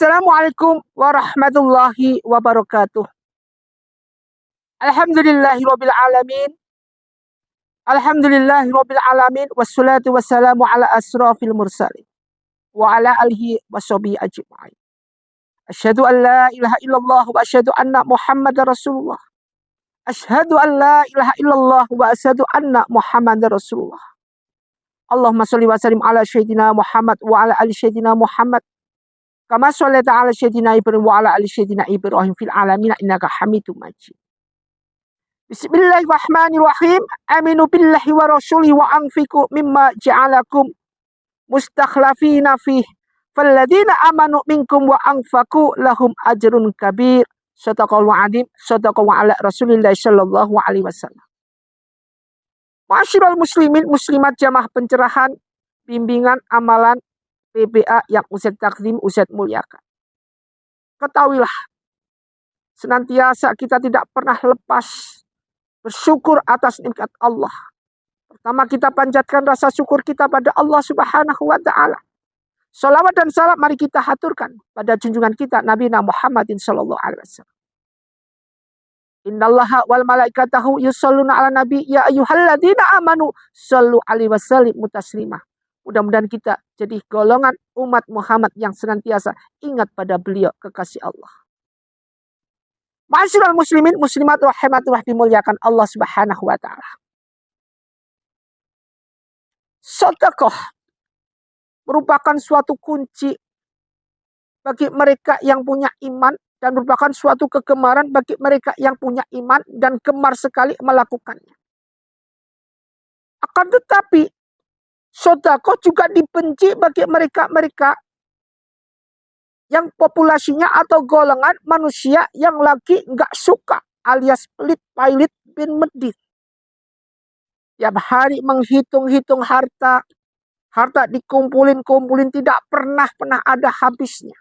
Assalamualaikum warahmatullahi wabarakatuh. Alhamdulillahirabbil alamin. Alhamdulillahirabbil alamin wassalatu wassalamu ala asrafil mursalin wa ala alihi washabihi ajma'in. Asyhadu an la ilaha illallah wa asyhadu anna Muhammadar Rasulullah. Asyhadu an la ilaha illallah wa asyhadu anna Muhammadar Rasulullah. Allahumma shalli wa sallim ala sayyidina Muhammad wa ala ali sayyidina Muhammad. Kama shallaita ala sayyidina Ibrahim wa ala ali sayyidina Ibrahim fil alamin innaka Hamidum Majid. Bismillahirrahmanirrahim. Aminu billahi wa rasulihi wa anfiqu mimma ja'alakum mustakhlafina fih. Falladzina amanu minkum wa anfaqu lahum ajrun kabir. Shadaqallahu adzim. Shadaqallahu ala Rasulillah sallallahu alaihi wasallam. Ma'asyiral muslimin muslimat jamaah pencerahan, bimbingan amalan PBA yang Ustadz takdim, Ustadz muliakan. Ketahuilah, senantiasa kita tidak pernah lepas bersyukur atas nikmat Allah. Pertama kita panjatkan rasa syukur kita pada Allah Subhanahu wa ta'ala. Salawat dan salam mari kita haturkan pada junjungan kita Nabi Muhammadin sallallahu alaihi wasallam. Innallaha wal malaikatahu yusholluna ala nabi ya ayyuhalladzina amanu shallu alaihi wasallimu taslima. Mudah-mudahan kita jadi golongan umat Muhammad yang senantiasa ingat pada beliau kekasih Allah. Ma'asyiral muslimin muslimat rahimatullah dimuliakan Allah Subhanahu wa taala. Sedekah merupakan suatu kunci bagi mereka yang punya iman dan merupakan suatu kegemaran bagi mereka yang punya iman dan gemar sekali melakukannya. Akan tetapi sedekah juga dibenci bagi mereka-mereka yang populasinya atau golongan manusia yang lagi nggak suka alias pelit, pailit, bin medit. Tiap hari menghitung-hitung harta dikumpulin tidak pernah ada habisnya.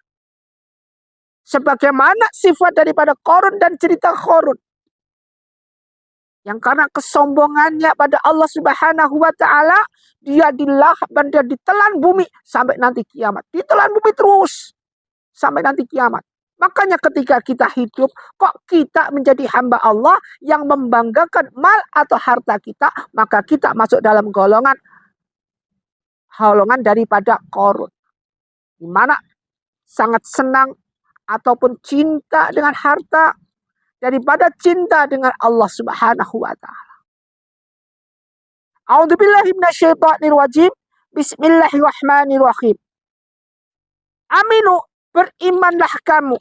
Sebagaimana sifat daripada Qarun dan cerita Qarun. Yang karena kesombongannya pada Allah Subhanahu wa ta'ala, dia dilahap dan dia ditelan bumi sampai nanti kiamat. Ditelan bumi terus sampai nanti kiamat. Makanya ketika kita hidup, kok kita menjadi hamba Allah yang membanggakan mal atau harta kita, maka kita masuk dalam golongan daripada Qarun. Di mana sangat senang ataupun cinta dengan harta daripada cinta dengan Allah Subhanahu wa ta'ala. A'udzubillahi minasyaitonir rajim. Bismillahirrahmanirrahim. Aminu, berimanlah kamu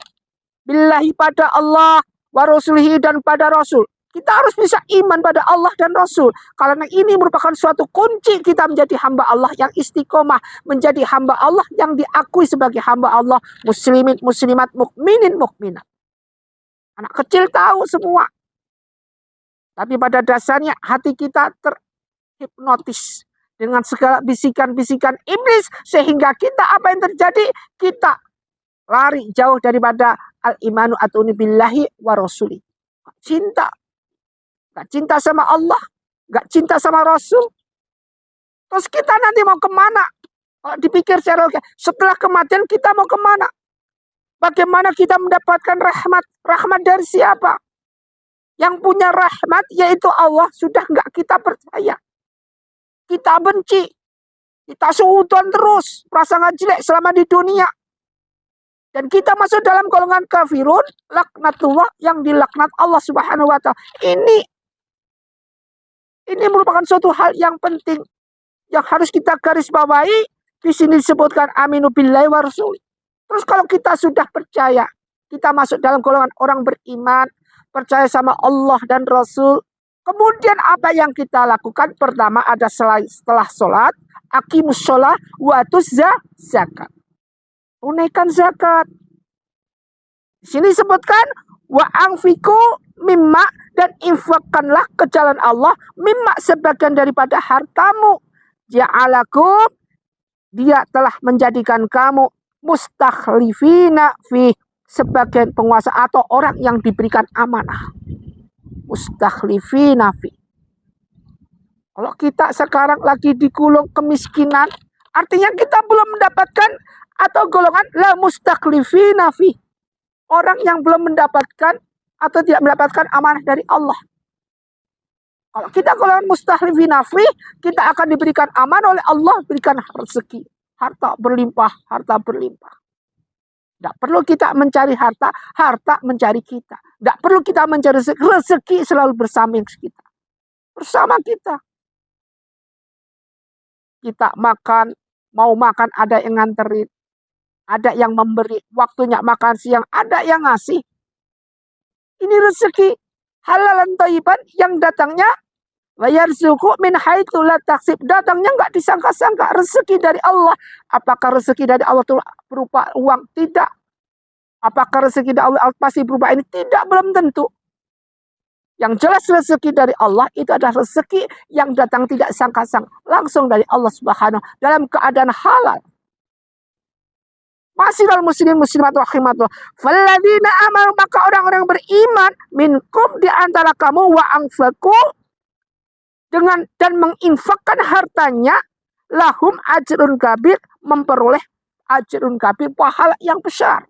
billahi pada Allah wa rasulihi dan pada Rasul. Kita harus bisa iman pada Allah dan Rasul. Karena ini merupakan suatu kunci kita menjadi hamba Allah yang istiqomah. Menjadi hamba Allah yang diakui sebagai hamba Allah. Muslimin, muslimat, mukminin, mukminat. Anak kecil tahu semua. Tapi pada dasarnya hati kita terhipnotis dengan segala bisikan-bisikan iblis. Sehingga kita apa yang terjadi? Kita lari jauh daripada al-imanu atuni billahi wa rasuli. Cinta. Gak cinta sama Allah. Gak cinta sama Rasul. Terus kita nanti mau kemana? Kalau dipikir secara logika, setelah kematian kita mau kemana? Bagaimana kita mendapatkan rahmat? Rahmat dari siapa? Yang punya rahmat yaitu Allah. Sudah enggak kita percaya. Kita benci. Kita suudon terus. Prasangka jelek selama di dunia. Dan kita masuk dalam golongan kafirun. Laknatullah yang dilaknat Allah Subhanahu wa ta'ala. Ini merupakan suatu hal yang penting. Yang harus kita garis bawahi. Di sini disebutkan aminu billahi wa rasuli. Terus kalau kita sudah percaya, kita masuk dalam golongan orang beriman, percaya sama Allah dan Rasul. Kemudian apa yang kita lakukan? Pertama ada setelah sholat, aqimus sholat, wa atuz zakat. Tunaikan zakat. Di sini disebutkan, wa anfiqu mimma, dan infakkanlah ke jalan Allah, mimma sebagian daripada hartamu. Ja'alakum, dia telah menjadikan kamu mustakhlifina fi, sebagai penguasa atau orang yang diberikan amanah. Mustakhlifina fi. Kalau kita sekarang lagi digulung kemiskinan, artinya kita belum mendapatkan Atau golongan la mustakhlifina fi, orang yang belum mendapatkan atau tidak mendapatkan amanah dari Allah. Kalau kita golongan mustakhlifina fi, kita akan diberikan amanah oleh Allah, berikan rezeki, harta berlimpah, harta berlimpah. Tidak perlu kita mencari harta, harta mencari kita. Tidak perlu kita mencari rezeki, rezeki selalu bersama kita. Bersama kita. Kita makan, mau makan ada yang nganterin, ada yang memberi, waktunya makan siang, ada yang ngasih. Ini rezeki halalan thayyiban yang datangnya wa yarzuqu min haitsu la tahsib, datangnya enggak disangka-sangka, rezeki dari Allah. Apakah rezeki dari Allah itu berupa uang? Tidak. Apakah rezeki dari Allah pasti berupa ini? Tidak, belum tentu. Yang jelas rezeki dari Allah itu adalah rezeki yang datang tidak sangka-sangka, langsung dari Allah Subhanahu dalam keadaan halal. Ma'asyiral muslimin muslimat rahimatullah. Falladzina amanu, maka orang-orang beriman minkum di antara kamu wa anfaqu, dengan dan menginfakkan hartanya, lahum ajrun kabir, memperoleh ajrun kabir, pahala yang besar.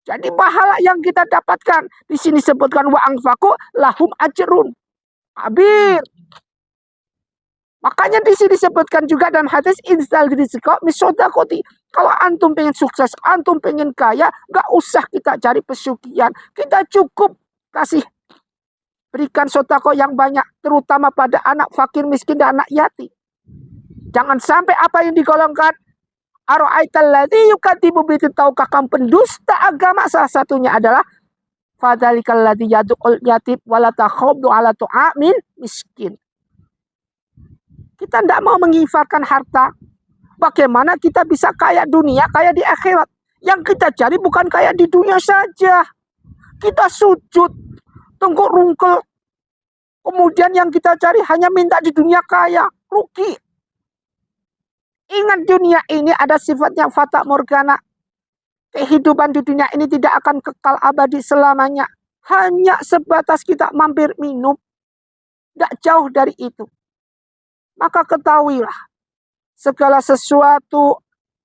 Jadi pahala yang kita dapatkan di sini sebutkan wa anfaqu lahum ajrun kabir. Makanya di sini disebutkan juga dalam hadis instal rizqa misodakoti. Kalau antum pengen sukses, antum pengen kaya, nggak usah kita cari pesugihan. Kita cukup kasih berikan sodako yang banyak, terutama pada anak fakir miskin dan anak yatim. Jangan sampai apa yang digolongkan ara'aital ladzi yukadzibu biddin, tahukah kamu pendusta agama? Salah satunya adalah fadzalikal ladzi yad'ul yatim wala takhuddu ala tu'amil miskin. Kita tidak mau menginfakkan harta. Bagaimana kita bisa kaya dunia, kaya di akhirat? Yang kita cari bukan kaya di dunia saja. Kita sujud, tengkuk rungkel. Kemudian yang kita cari hanya minta di dunia kaya. Rugi. Ingat, dunia ini ada sifatnya fata morgana. Kehidupan di dunia ini tidak akan kekal abadi selamanya. Hanya sebatas kita mampir minum. Tidak jauh dari itu. Maka ketahuilah, segala sesuatu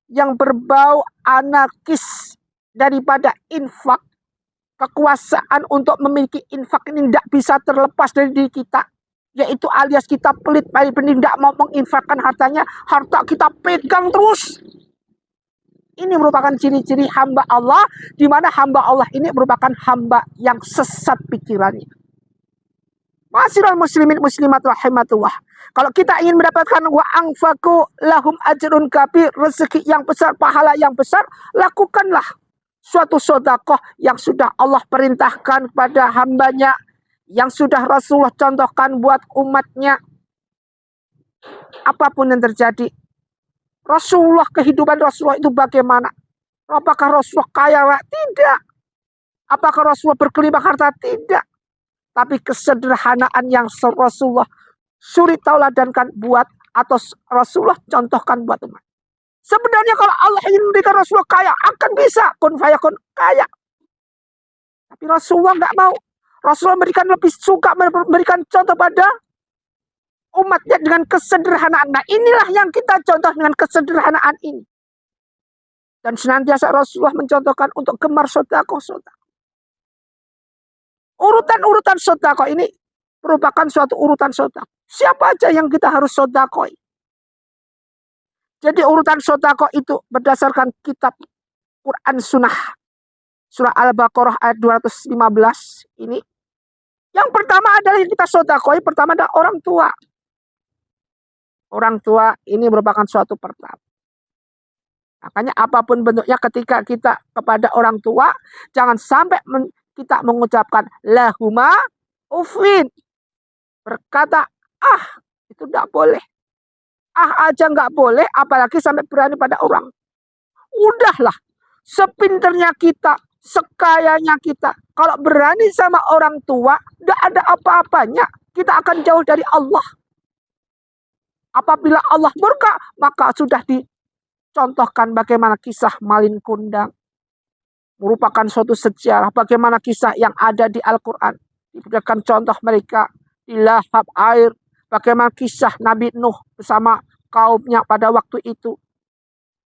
yang berbau anarkis daripada infak, kekuasaan untuk memiliki infak ini tidak bisa terlepas dari diri kita. Yaitu alias kita pelit, tidak mau menginfakkan hartanya, harta kita pegang terus. Ini merupakan ciri-ciri hamba Allah, di mana hamba Allah ini merupakan hamba yang sesat pikirannya. Ma'asyiral muslimin muslimat rahimatullah. Kalau kita ingin mendapatkan wa anfaqu lahum ajrun kabir, rezeki yang besar, pahala yang besar, lakukanlah suatu sedekah yang sudah Allah perintahkan kepada hambanya, yang sudah Rasulullah contohkan buat umatnya. Apapun yang terjadi, Rasulullah, kehidupan Rasulullah itu bagaimana? Apakah Rasulullah kaya? Tidak. Apakah Rasulullah berkelimpah harta? Tidak. Tapi kesederhanaan yang Rasulullah suri tauladankan buat, atau Rasulullah contohkan buat umat. Sebenarnya kalau Allah ingin memberikan Rasulullah kaya, akan bisa kun fayakun kaya. Tapi Rasulullah nggak mau. Rasulullah lebih suka memberikan contoh pada umatnya dengan kesederhanaan. Nah, inilah yang kita contoh dengan kesederhanaan ini. Dan senantiasa Rasulullah mencontohkan untuk gemar sedekah. Urutan-urutan sedekah ini merupakan suatu urutan sedekah. Siapa aja yang kita harus sedekah? Jadi urutan sedekah itu berdasarkan kitab Quran Sunnah. Surah Al-Baqarah ayat 215 ini. Yang pertama adalah yang kita sedekah, pertama adalah orang tua. Orang tua ini merupakan suatu pertama. Makanya apapun bentuknya ketika kita kepada orang tua, jangan sampai kita mengucapkan lahuma ufin. Berkata, itu tidak boleh. Aja nggak boleh, apalagi sampai berani pada orang. Udahlah, sepinternya kita, sekayanya kita, kalau berani sama orang tua, tidak ada apa-apanya, kita akan jauh dari Allah. Apabila Allah murka, maka sudah dicontohkan bagaimana kisah Malin Kundang. Merupakan suatu sejarah bagaimana kisah yang ada di Al-Quran. Diberikan contoh mereka di lahap air. Bagaimana kisah Nabi Nuh bersama kaumnya pada waktu itu.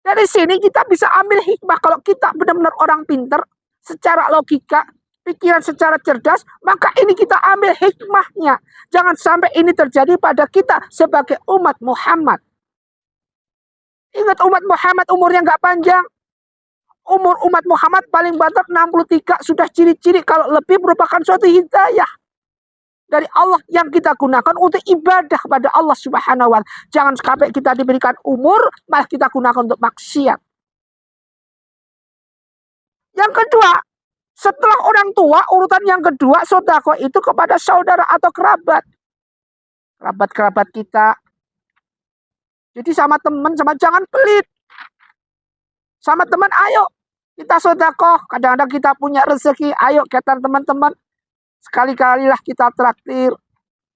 Dari sini kita bisa ambil hikmah. Kalau kita benar-benar orang pintar, secara logika, pikiran secara cerdas, maka ini kita ambil hikmahnya. Jangan sampai ini terjadi pada kita sebagai umat Muhammad. Ingat, umat Muhammad umurnya nggak panjang. Umur umat Muhammad paling banter 63, sudah ciri-ciri kalau lebih merupakan suatu hidayah dari Allah yang kita gunakan untuk ibadah pada Allah Subhanahu wa Ta'ala. Jangan sampai kita diberikan umur malah kita gunakan untuk maksiat. Yang kedua, setelah orang tua, urutan yang kedua, sedekah itu kepada saudara atau kerabat. Kerabat-kerabat kita. Jadi sama teman, jangan pelit. Sama teman, ayo kita sedekah. Kadang-kadang kita punya rezeki, ayo kata teman-teman, sekali-kalilah kita traktir,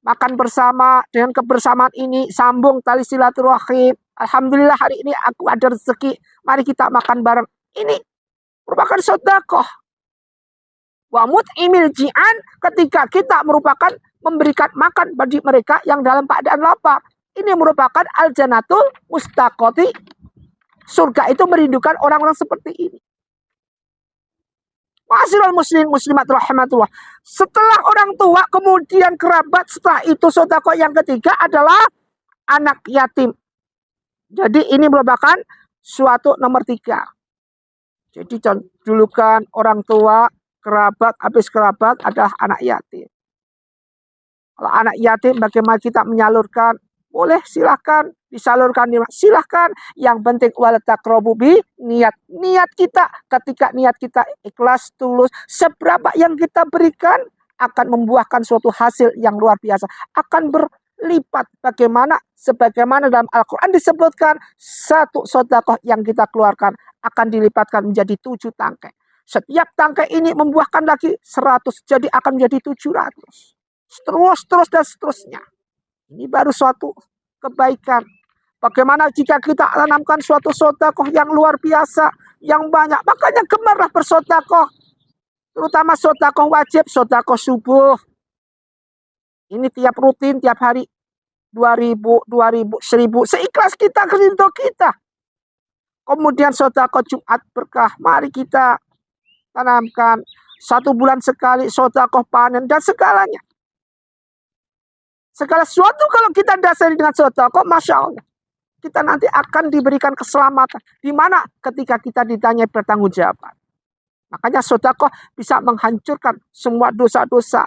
makan bersama. Dengan kebersamaan ini sambung tali silaturahim. Alhamdulillah hari ini aku ada rezeki, mari kita makan bareng. Ini merupakan sedekah. Wa mut'imil ji'an, ketika kita merupakan memberikan makan bagi mereka yang dalam keadaan lapar. Ini merupakan al-janatul mustaqoti. Surga itu merindukan orang-orang seperti ini. Ma'asyiral muslimin muslimat rahimatullah. Setelah orang tua, kemudian kerabat, setelah itu sedekah yang ketiga adalah anak yatim. Jadi ini merupakan suatu nomor 3. Jadi julukan orang tua, kerabat, habis kerabat adalah anak yatim. Kalau anak yatim bagaimana kita menyalurkan? Boleh, silahkan disalurkan, silahkan. Yang penting wala taqrabu bi niat. Niat kita, ketika niat kita ikhlas, tulus, seberapa yang kita berikan akan membuahkan suatu hasil yang luar biasa. Akan berlipat. Sebagaimana dalam Al-Quran disebutkan, satu sedekah yang kita keluarkan akan dilipatkan menjadi 7 tangkai. Setiap tangkai ini membuahkan lagi 100, jadi akan menjadi 700. Terus dan seterusnya. Ini baru suatu kebaikan. Bagaimana jika kita tanamkan suatu sedekah yang luar biasa, yang banyak. Makanya gemarlah bersedekah. Terutama sedekah wajib, sedekah subuh. Ini tiap rutin, tiap hari. 2.000, 1.000. Seikhlas kita, kerindu kita. Kemudian sedekah Jumat berkah. Mari kita tanamkan. 1 bulan sekali sedekah panen dan segalanya. Segala sesuatu kalau kita dasari dengan sedekah, Masya Allah, kita nanti akan diberikan keselamatan. Di mana ketika kita ditanya pertanggungjawaban. Makanya sedekah bisa menghancurkan semua dosa-dosa.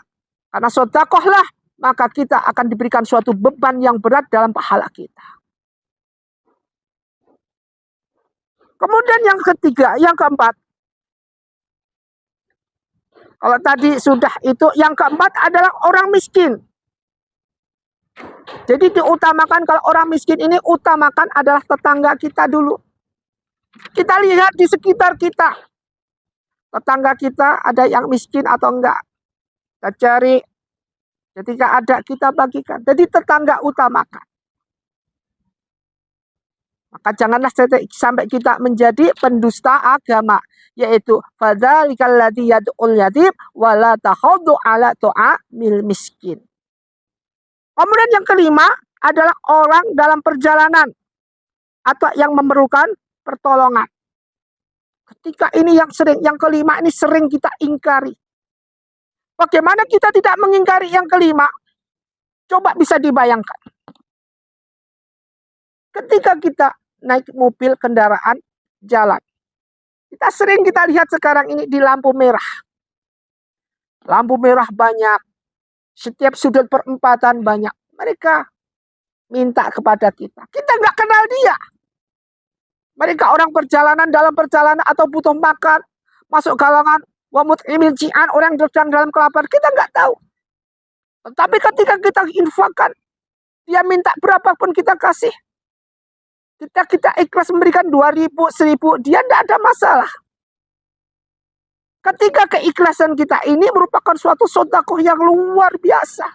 Karena sedekahlah, maka kita akan diberikan suatu beban yang berat dalam pahala kita. Kemudian yang ketiga, yang keempat. Kalau tadi sudah itu, yang keempat adalah orang miskin. Jadi diutamakan, kalau orang miskin ini utamakan adalah tetangga kita dulu. Kita lihat di sekitar kita. Tetangga kita ada yang miskin atau enggak. Kita cari. Ketika ada kita bagikan. Jadi tetangga utamakan. Maka janganlah sampai kita menjadi pendusta agama. Yaitu fadzalikal ladzi yad'ul yatim wa la tahuddu ala tu'amil miskin. Kemudian yang kelima adalah orang dalam perjalanan atau yang memerlukan pertolongan. Ketika ini yang kelima ini sering kita ingkari. Bagaimana kita tidak mengingkari yang kelima? Coba bisa dibayangkan. Ketika kita naik mobil kendaraan jalan. Kita sering kita lihat sekarang ini di lampu merah. Lampu merah banyak. Setiap sudut perempatan banyak. Mereka minta kepada kita. Kita nggak kenal dia. Mereka orang perjalanan, dalam perjalanan atau butuh makan. Masuk kalangan wamut imil ji'an, orang yang dalam kelaparan. Kita nggak tahu. Tetapi ketika kita infakkan, dia minta berapapun kita kasih. Kita ikhlas memberikan 2.000, 1.000. Dia nggak ada masalah. Ketika keikhlasan kita ini merupakan suatu sedekah yang luar biasa.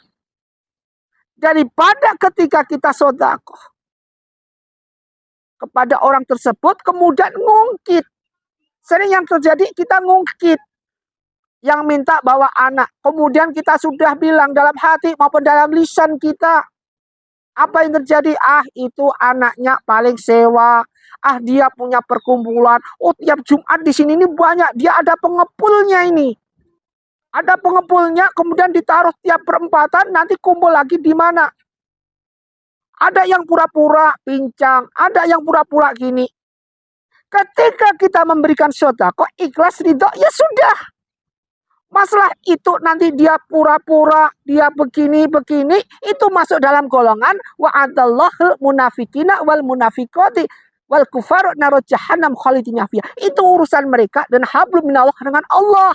Daripada ketika kita sedekah kepada orang tersebut, kemudian ngungkit. Sering yang terjadi kita ngungkit. Yang minta bawa anak. Kemudian kita sudah bilang dalam hati maupun dalam lisan kita. Apa yang terjadi? Itu anaknya paling sewa. Dia punya perkumpulan. Oh, tiap Jumat di sini ini banyak. Dia ada pengepulnya ini. Ada pengepulnya, kemudian ditaruh tiap perempatan, nanti kumpul lagi di mana? Ada yang pura-pura pincang, ada yang pura-pura gini. Ketika kita memberikan sedekah, ikhlas ridho, ya sudah. Masalah itu nanti dia pura-pura, dia begini-begini, itu masuk dalam golongan wa'adallahu munafikina wal munafikoti wal kufaru naru jahannam khalidina fiha. Itu urusan mereka dan hablum minallah dengan Allah.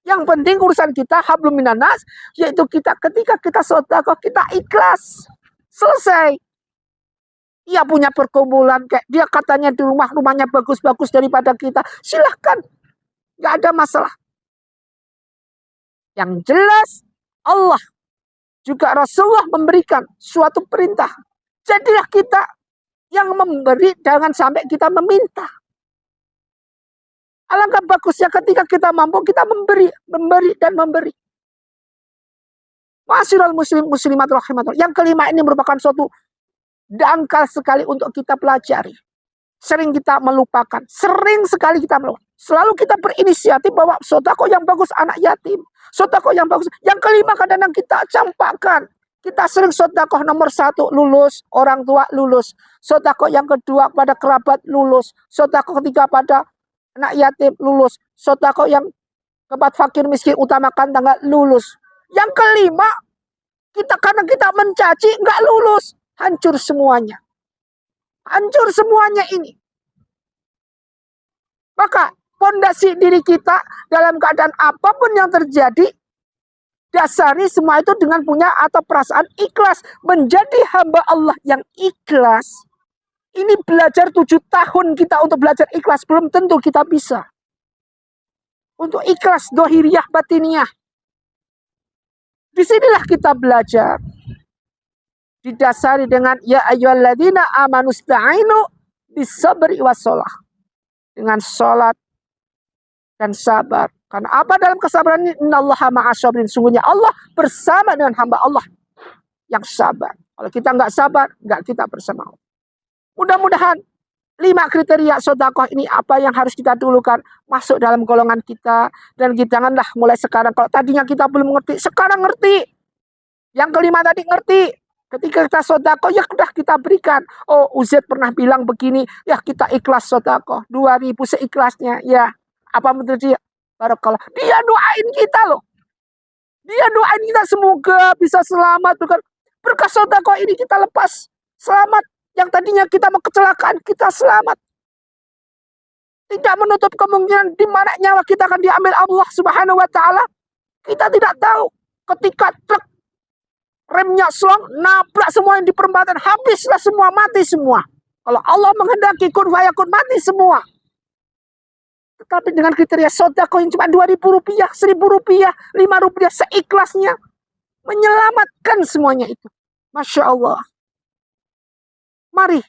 Yang penting urusan kita hablum minanas, yaitu kita ketika kita sedekah kita ikhlas. Selesai. Ia punya perkumpulan kayak dia katanya di rumahnya bagus-bagus daripada kita. Silahkan. Gak ada masalah. Yang jelas Allah juga Rasulullah memberikan suatu perintah. Jadilah kita yang memberi, jangan sampai kita meminta. Alangkah bagusnya ketika kita mampu kita memberi dan memberi. Ma'asyiral muslimat rahimatullah. Yang kelima ini merupakan suatu dangkal sekali untuk kita pelajari. Sering kita melupakan. Sering sekali kita melupakan. Selalu kita berinisiatif bahwa sedekah yang bagus anak yatim. Sedekah yang bagus. Yang kelima kadang-kadang kita campakkan. Kita sering sedekah nomor 1 lulus. Orang tua lulus. Sedekah yang kedua pada kerabat lulus. Sedekah ketiga pada anak yatim lulus. Sedekah yang keempat fakir miskin utamakan tangga lulus. Yang kelima karena kita mencaci nggak lulus. Hancur semuanya. Hancur semuanya ini. Maka pondasi diri kita dalam keadaan apapun yang terjadi, dasari semua itu dengan punya atau perasaan ikhlas. Menjadi hamba Allah yang ikhlas. Ini belajar 7 tahun kita untuk belajar ikhlas. Belum tentu kita bisa. Untuk ikhlas dohiriyah batiniyah. Disinilah kita belajar. Didasari dengan ya ayyuhalladzina amanu sta'inu bisabri wassalah. Dengan salat dan sabar. Karena apa dalam kesabaran ini? Innallaha ma'asyabirin. Sungguhnya Allah bersama dengan hamba Allah yang sabar. Kalau kita nggak sabar, nggak kita bersama Allah. Mudah-mudahan 5 kriteria sedekah ini apa yang harus kita dulukan masuk dalam golongan kita. Dan kita janganlah mulai sekarang. Kalau tadinya kita belum ngerti, sekarang ngerti. Yang kelima tadi ngerti. Ketika kita sedekah, ya sudah kita berikan. Oh, Uzaid pernah bilang begini, ya kita ikhlas sedekah. 2.000 seikhlasnya, ya. Apa menurut dia? Barakallah. Dia doain kita loh. Dia doain kita semoga bisa selamat. Bukan berkah sedekah ini kita lepas. Selamat. Yang tadinya kita mau kecelakaan, kita selamat. Tidak menutup kemungkinan di mana nyawa kita akan diambil Allah Subhanahu wa Ta'ala. Kita tidak tahu. Ketika truk remnya slong, nabrak semua yang di perempatan, habislah semua, mati semua. Kalau Allah menghendaki kun fayakun, mati semua. Tetapi dengan kriteria sedekah yang cuma 2.000 rupiah, 1.000 rupiah, 5 rupiah, seikhlasnya, menyelamatkan semuanya itu. Masya Allah. Mari,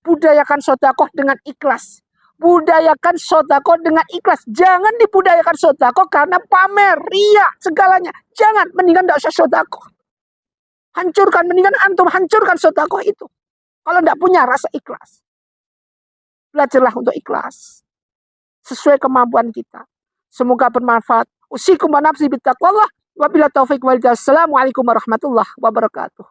budayakan sedekah dengan ikhlas. Budayakan sedekah dengan ikhlas. Jangan dibudayakan sedekah karena pamer, ria, segalanya. Jangan, mendingan tidak usah sedekah. Hancurkan, mendingan antum hancurkan sedekah itu. Kalau tidak punya rasa ikhlas. Belajarlah untuk ikhlas. Sesuai kemampuan kita. Semoga bermanfaat. Usikum wa nafsi bittaqwallah. Wabillahi taufiq wal hidayah. Assalamualaikum warahmatullahi wabarakatuh.